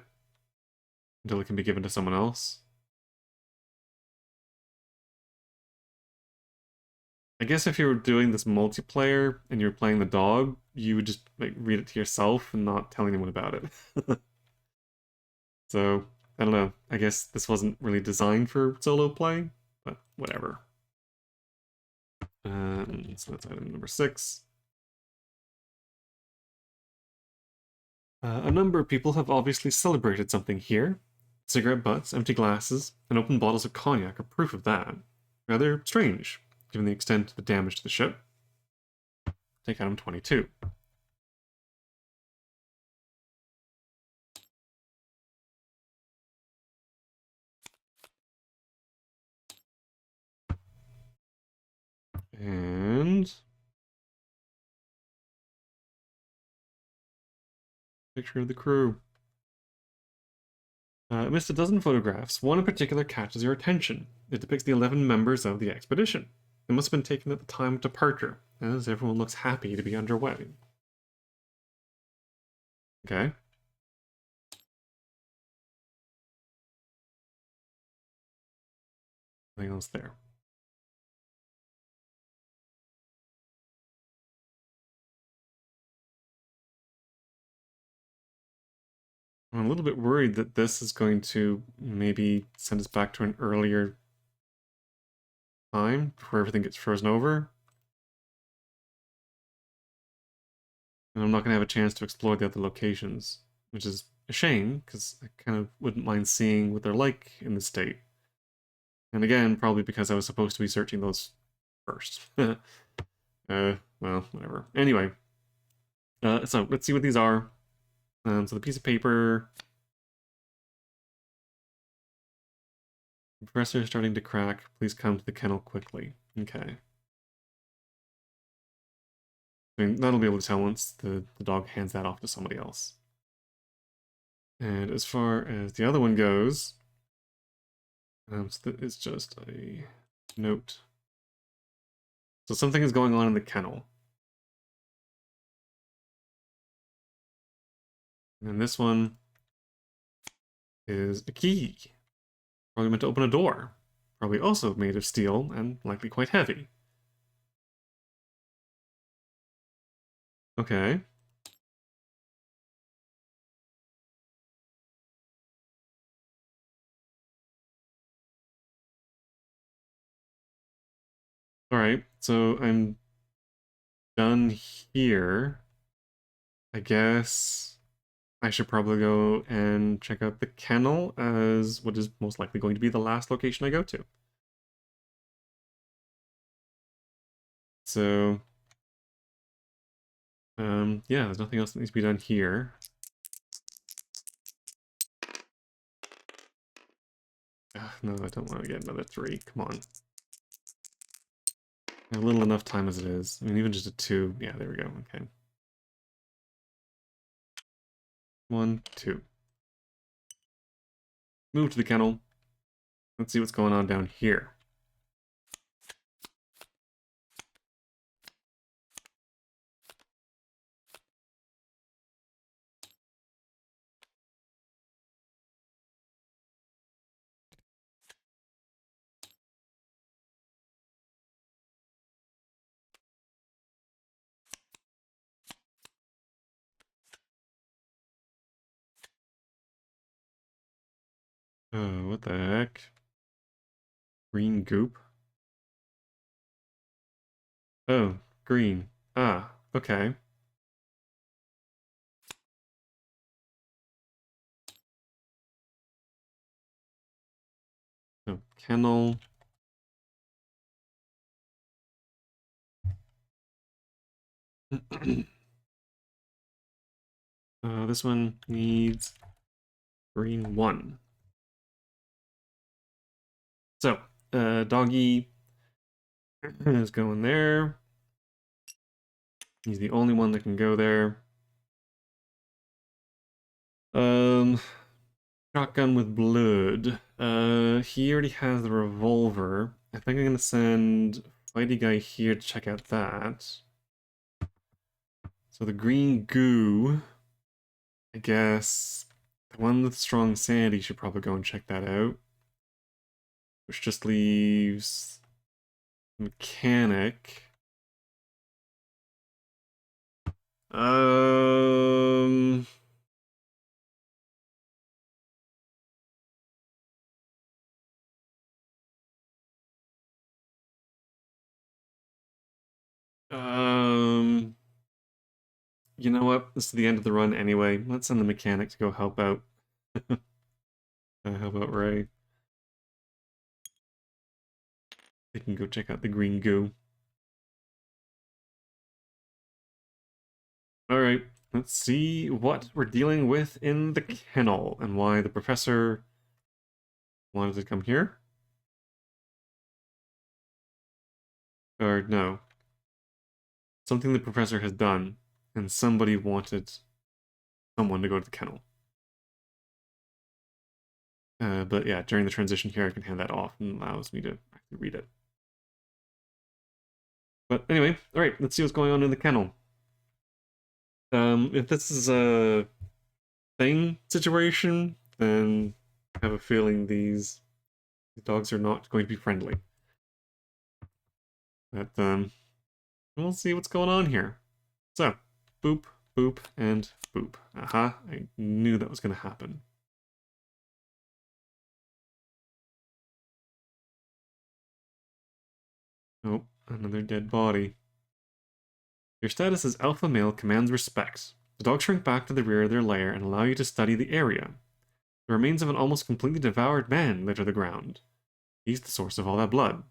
until it can be given to someone else? I guess if you were doing this multiplayer and you're playing the dog, you would just like read it to yourself and not tell anyone about it. So I don't know. I guess this wasn't really designed for solo play, but whatever. So that's item number 6. A number of people have obviously celebrated something here. Cigarette butts, empty glasses, and open bottles of cognac are proof of that. Rather strange, given the extent of the damage to the ship. Take item 22. And picture of the crew. Amidst a dozen photographs, one in particular catches your attention. It depicts the 11 members of the expedition. It must have been taken at the time of departure, as everyone looks happy to be underway. Okay. Nothing else there. I'm a little bit worried that this is going to maybe send us back to an earlier time before everything gets frozen over. And I'm not going to have a chance to explore the other locations, which is a shame, because I kind of wouldn't mind seeing what they're like in the state. And again, probably because I was supposed to be searching those first. Well, whatever. Anyway, so let's see what these are. So the piece of paper... Compressor is starting to crack. Please come to the kennel quickly. Okay. I mean, that'll be able to tell once the dog hands that off to somebody else. And as far as the other one goes, so it's just a note. So something is going on in the kennel. And this one is a key. Probably meant to open a door. Probably also made of steel and likely quite heavy. Okay. Alright, so I'm done here. I guess I should probably go and check out the kennel as what is most likely going to be the last location I go to. So, yeah, there's nothing else that needs to be done here. No, I don't want to get another 3. Come on. I have little enough time as it is. I mean, even just a 2. Yeah, there we go. Okay. 1, 2. Move to the kennel. Let's see what's going on down here. Oh, what the heck? Green goop? Oh, green. Ah, okay. So, kennel. This one needs green 1. So, doggy is going there. He's the only one that can go there. Shotgun with blood. He already has the revolver. I think I'm gonna send fighty guy here to check out that. So the green goo, I guess the one with strong sandy should probably go and check that out. Which just leaves mechanic. Um... Um... You know what? This is the end of the run anyway. Let's send the mechanic to go help out. How about Ray? They can go check out the green goo. Alright, let's see what we're dealing with in the kennel and why the professor wanted to come here. Or no. Something the professor has done, and somebody wanted someone to go to the kennel. But yeah, during the transition here, I can hand that off and allows me to actually read it. But anyway, alright, let's see what's going on in the kennel. If this is a thing situation, then I have a feeling these dogs are not going to be friendly. But we'll see what's going on here. So, boop, boop, and boop. Aha, I knew that was going to happen. Oh, another dead body. Your status as alpha male commands respect. The dogs shrink back to the rear of their lair and allow you to study the area. The remains of an almost completely devoured man litter the ground. He's the source of all that blood.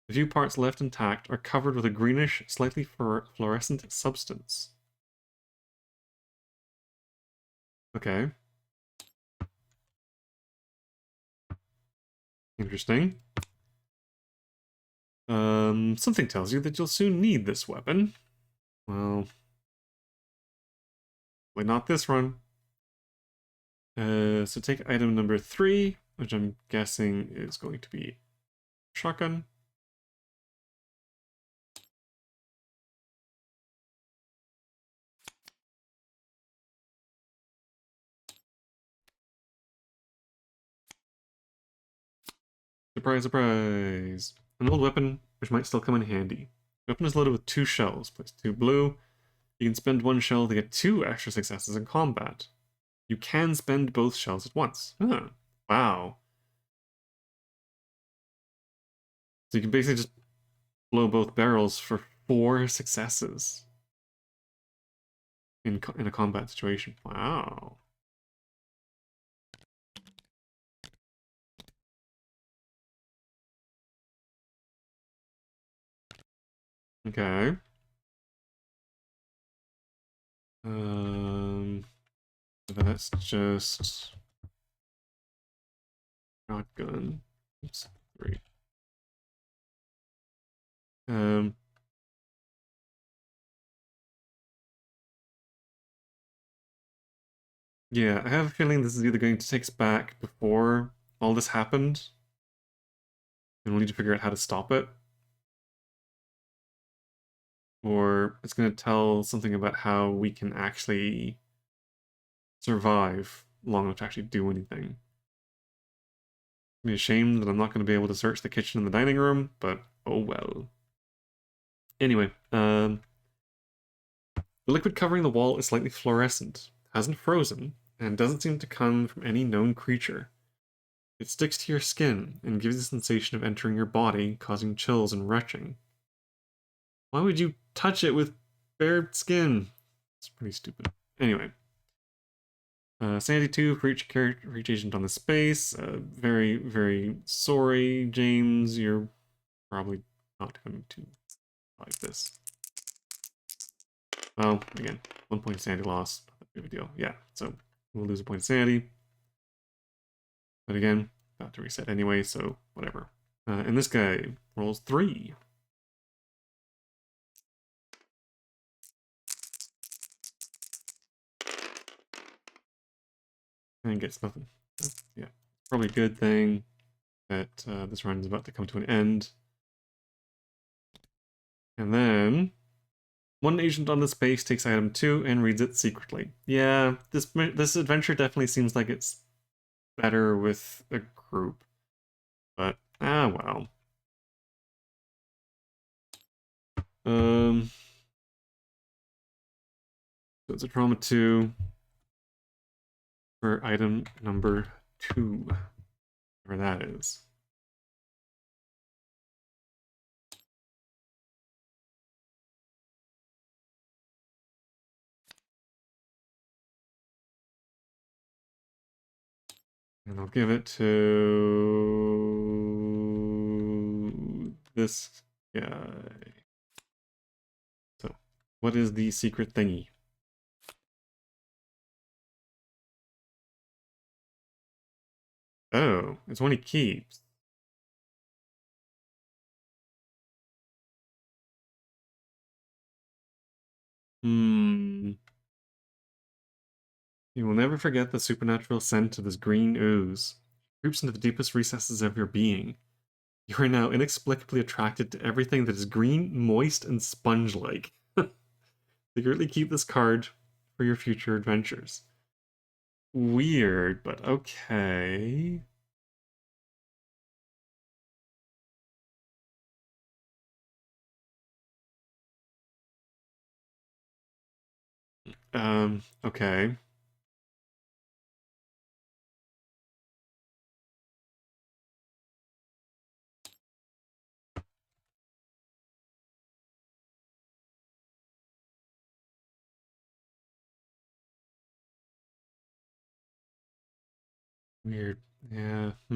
The few parts left intact are covered with a greenish, slightly fluorescent substance. Okay. Interesting. Something tells you that you'll soon need this weapon. Well, why not this run? So take item number 3, which I'm guessing is going to be shotgun. Surprise, surprise! An old weapon, which might still come in handy. The weapon is loaded with 2 shells. Place 2 blue. You can spend 1 shell to get 2 extra successes in combat. You can spend both shells at once. Huh. Wow. So you can basically just blow both barrels for 4 successes in a combat situation. Wow. Okay. That's just shotgun. Oops, 3. Um, yeah, I have a feeling this is either going to take us back before all this happened, and we'll need to figure out how to stop it, or it's going to tell something about how we can actually survive long enough to actually do anything. I'd be ashamed that I'm not going to be able to search the kitchen and the dining room, but oh well. Anyway, the liquid covering the wall is slightly fluorescent, hasn't frozen, and doesn't seem to come from any known creature. It sticks to your skin and gives you the sensation of entering your body, causing chills and retching. Why would you touch it with bare skin? It's pretty stupid. Anyway. Sandy 2 for each character, for each agent on the space. Very, very sorry, James. You're probably not going to like this. Well, again, 1 point Sandy lost. Not that big of a deal. Yeah, so we'll lose a point of Sandy. But again, about to reset anyway, so whatever. And this guy rolls 3. And gets nothing. So, yeah, probably a good thing that this run is about to come to an end. And then one agent on this base takes item 2 and reads it secretly. Yeah, this adventure definitely seems like it's better with a group. But, well. So it's a trauma 2 for item number 2. Whatever that is. And I'll give it to this guy. So, what is the secret thingy? Oh, it's one he keeps. Hmm. You will never forget the supernatural scent of this green ooze. It creeps into the deepest recesses of your being. You are now inexplicably attracted to everything that is green, moist, and sponge-like. Secretly keep this card for your future adventures. Weird, but okay. Okay. Weird. Yeah, I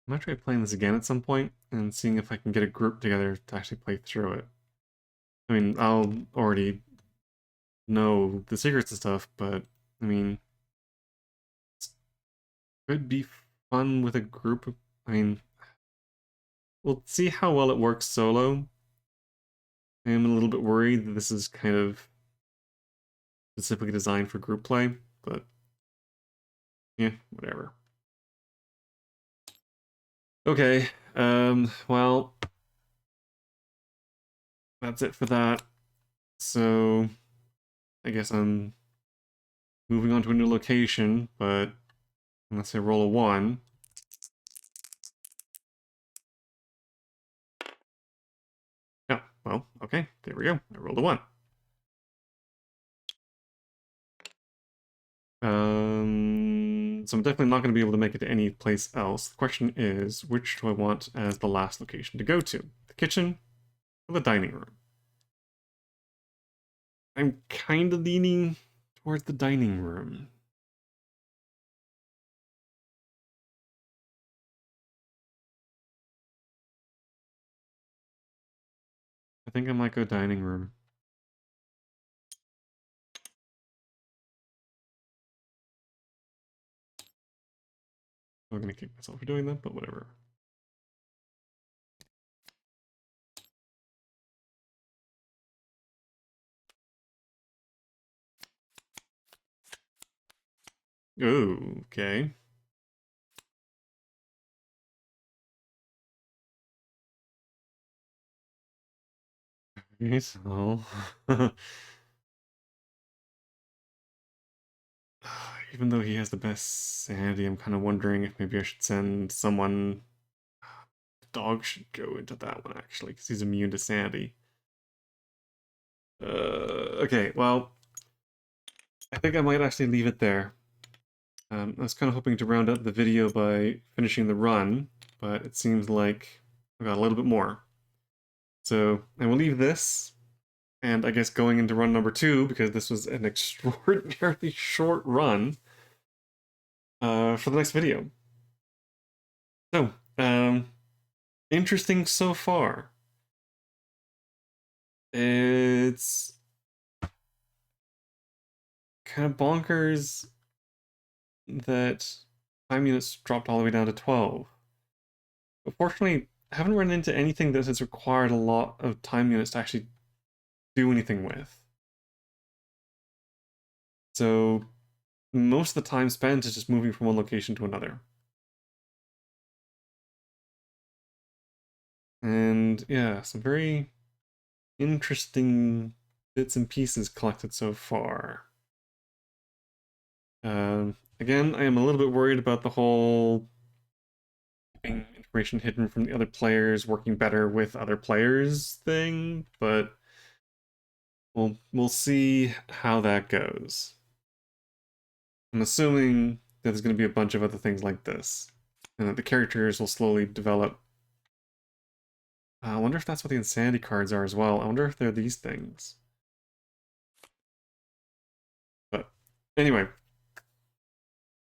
might try playing this again at some point and seeing if I can get a group together to actually play through it. I mean, I'll already know the secrets and stuff, but I mean, it could be fun with a group. I mean, we'll see how well it works solo. I am a little bit worried that this is kind of specifically designed for group play, but yeah, whatever. Okay, well, that's it for that. So, I guess I'm moving on to a new location, but unless I roll a 1. Yeah, well, okay, there we go. I rolled a 1. So I'm definitely not going to be able to make it to any place else. The question is, which do I want as the last location to go to? The kitchen or the dining room? I'm kind of leaning towards the dining room. I think I might go dining room. I'm going to kick myself for doing that, but whatever. Oh, okay. Okay, so... Even though he has the best sanity, I'm kind of wondering if maybe I should send someone... The dog should go into that one, actually, because he's immune to sanity. Okay, well... I think I might actually leave it there. I was kind of hoping to round out the video by finishing the run, but it seems like I got a little bit more. So I will leave this, and I guess going into run number 2, because this was an extraordinarily short run, for the next video. So, interesting so far. It's kind of bonkers that time units dropped all the way down to 12. But fortunately, I haven't run into anything that has required a lot of time units to actually do anything with. So most of the time spent is just moving from one location to another. And yeah, some very interesting bits and pieces collected so far. Again, I am a little bit worried about the whole keeping information hidden from the other players, working better with other players thing, but we'll see how that goes. I'm assuming that there's going to be a bunch of other things like this, and that the characters will slowly develop. I wonder if that's what the insanity cards are as well. I wonder if they're these things. But anyway,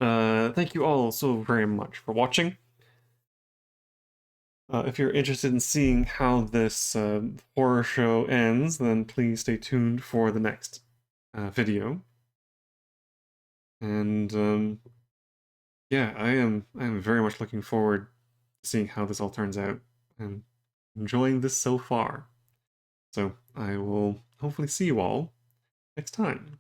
thank you all so very much for watching. If you're interested in seeing how this horror show ends, then please stay tuned for the next video. And yeah, I am very much looking forward to seeing how this all turns out and enjoying this so far. So I will hopefully see you all next time.